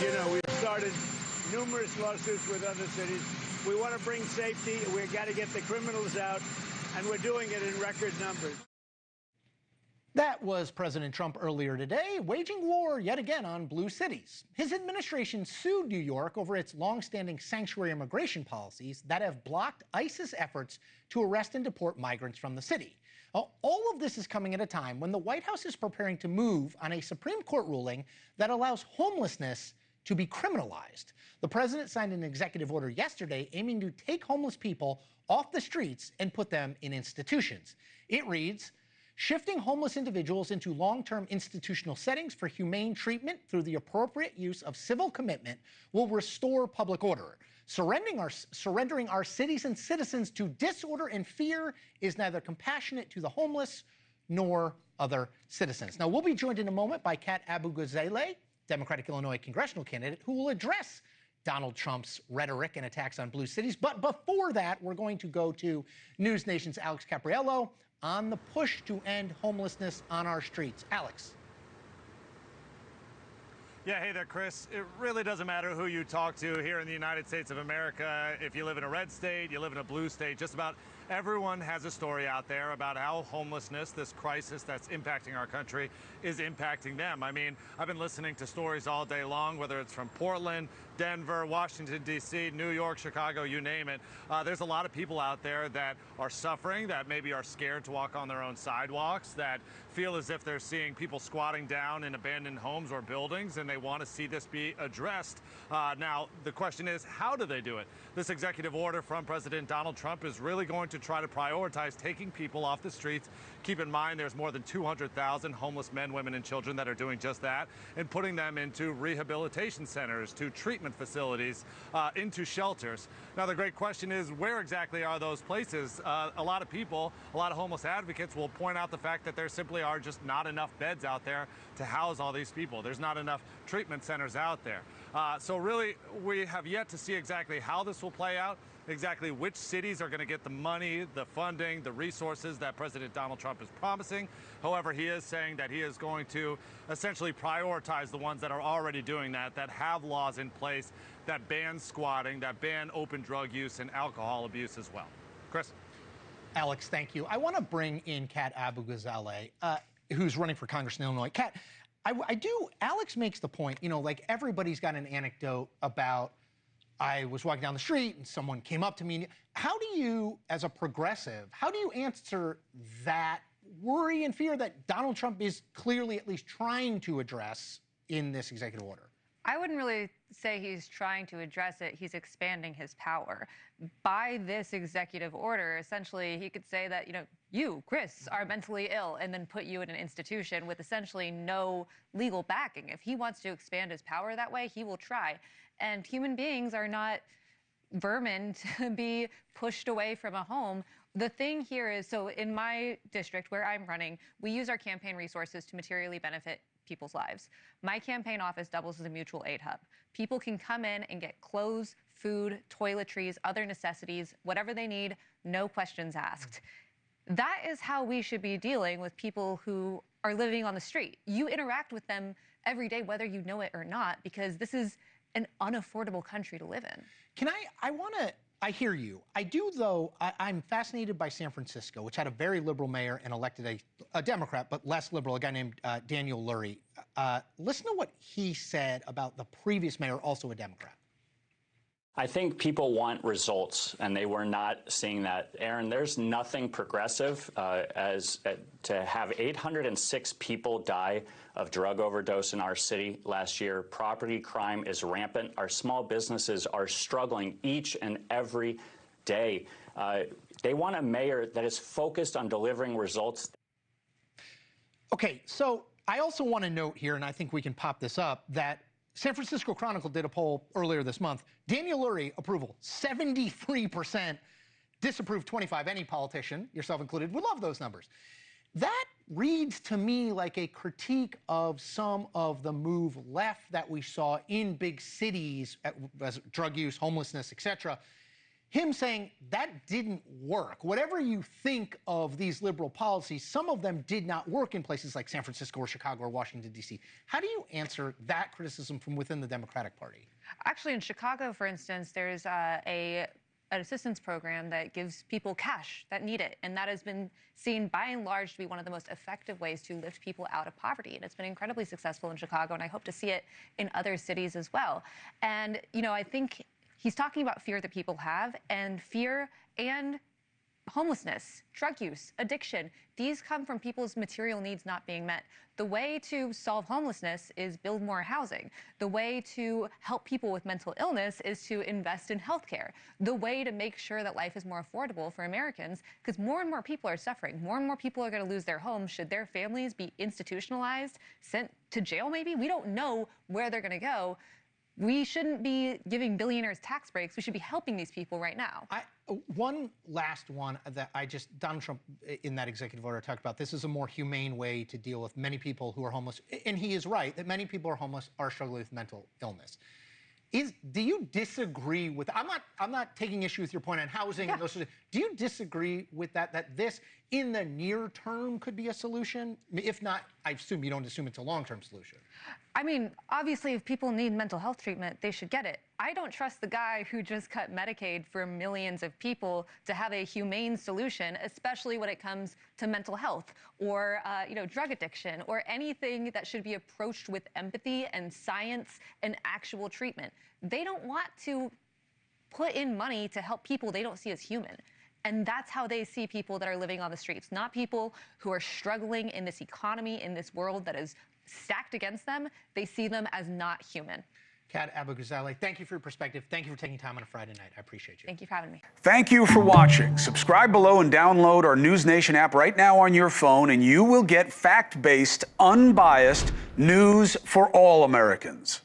you know, we've started numerous lawsuits with other cities. We want to bring safety. We've got to get the criminals out, and we're doing it in record numbers. That was President Trump earlier today, waging war yet again on blue cities. His administration sued New York over its longstanding sanctuary immigration policies that have blocked ICE's efforts to arrest and deport migrants from the city. All of this is coming at a time when the White House is preparing to move on a Supreme Court ruling that allows homelessness to be criminalized. The president signed an executive order yesterday aiming to take homeless people off the streets and put them in institutions. It reads, shifting homeless individuals into long-term institutional settings for humane treatment through the appropriate use of civil commitment will restore public order. Surrendering our cities and citizens to disorder and fear is neither compassionate to the homeless nor other citizens. Now, we'll be joined in a moment by Kat Abughazaleh, Democratic Illinois congressional candidate, who will address Donald Trump's rhetoric and attacks on blue cities. But before that, we're going to go to NewsNation's Alex Capriello on the push to end homelessness on our streets. Alex. Yeah, hey there, Chris. It really doesn't matter who you talk to here in the United States of America. If you live in a red state, you live in a blue state, just about everyone has a story out there about how homelessness, this crisis that's impacting our country, is impacting them. I mean, I've been listening to stories all day long, whether it's from Portland, Denver, Washington, D.C., New York, Chicago, you name it. There's a lot of people out there that are suffering, that maybe are scared to walk on their own sidewalks, that feel as if they're seeing people squatting down in abandoned homes or buildings, and they want to see this be addressed. Now, the question is, how do they do it? This executive order from President Donald Trump is really going to try to prioritize taking people off the streets. Keep in mind, there's more than 200,000 homeless men, women, and children that are doing just that, and putting them into rehabilitation centers, to treatment facilities, into shelters. Now, the great question is, where exactly are those places? A lot of people, a lot of homeless advocates will point out the fact that there simply are just not enough beds out there to house all these people. There's not enough treatment centers out there. So really, we have yet to see exactly how this will play out, exactly which cities are going to get the money, the funding, the resources that President Donald Trump is promising. However, he is saying that he is going to essentially prioritize the ones that are already doing that have laws in place that ban squatting, that ban open drug use and alcohol abuse as well. Chris? Alex, thank you. I want to bring in Kat Abughazaleh, who's running for Congress in Illinois. Kat, Alex makes the point, you know, like everybody's got an anecdote about, I was walking down the street and someone came up to me. How do you, as a progressive, how do you answer that worry and fear that Donald Trump is clearly at least trying to address in this executive order? I wouldn't really say he's trying to address it. He's expanding his power. By this executive order, essentially, he could say that, you, Chris, are mentally ill, and then put you in an institution with essentially no legal backing. If he wants to expand his power that way, he will try. And human beings are not vermin to be pushed away from a home. The thing here is, so in my district where I'm running, we use our campaign resources to materially benefit people's lives. My campaign office doubles as a mutual aid hub. People can come in and get clothes, food, toiletries, other necessities, whatever they need, no questions asked. That is how we should be dealing with people who are living on the street. You interact with them every day, whether you know it or not, because this is an unaffordable country to live in. I hear you. I do, though, I'm fascinated by San Francisco, which had a very liberal mayor and elected a Democrat, but less liberal, a guy named Daniel Lurri. Listen to what he said about the previous mayor, also a Democrat. I think people want results, and they were not seeing that. Aaron, there's nothing progressive to have 806 people die of drug overdose in our city last year. Property crime is rampant. Our small businesses are struggling each and every day. They want a mayor that is focused on delivering results. Okay, so I also want to note here, and I think we can pop this up, that San Francisco Chronicle did a poll earlier this month. Daniel Lurri, approval, 73%. Disapproved, 25. Any politician, yourself included, would love those numbers. That reads to me like a critique of some of the move left that we saw in big cities, as drug use, homelessness, etc. him saying that didn't work. Whatever you think of these liberal policies, some of them did not work in places like San Francisco or Chicago or Washington, D.C. How do you answer that criticism from within the Democratic Party? Actually, in Chicago, for instance, there's an assistance program that gives people cash that need it. And that has been seen by and large to be one of the most effective ways to lift people out of poverty. And it's been incredibly successful in Chicago, and I hope to see it in other cities as well. And, I think he's talking about fear that people have, and fear and homelessness, drug use, addiction. These come from people's material needs not being met. The way to solve homelessness is build more housing. The way to help people with mental illness is to invest in healthcare. The way to make sure that life is more affordable for Americans, because more and more people are suffering. More and more people are going to lose their homes. Should their families be institutionalized, sent to jail maybe? We don't know where they're going to go. We shouldn't be giving billionaires tax breaks. We should be helping these people right now. One last one that Donald Trump in that executive order talked about, this is a more humane way to deal with many people who are homeless. And he is right that many people who are homeless are struggling with mental illness. Do you disagree with, I'm not taking issue with your point on housing and those sorts of things. Do you disagree with that this in the near term could be a solution? If not, I assume you don't assume it's a long-term solution. I mean, obviously, if people need mental health treatment, they should get it. I don't trust the guy who just cut Medicaid for millions of people to have a humane solution, especially when it comes to mental health or, drug addiction or anything that should be approached with empathy and science and actual treatment. They don't want to put in money to help people they don't see as human. And that's how they see people that are living on the streets, not people who are struggling in this economy, in this world that is stacked against them. They see them as not human. Kat Abughazaleh, thank you for your perspective. Thank you for taking time on a Friday night. I appreciate you. Thank you for having me. Thank you for watching. Subscribe below and download our NewsNation app right now on your phone, and you will get fact-based, unbiased news for all Americans.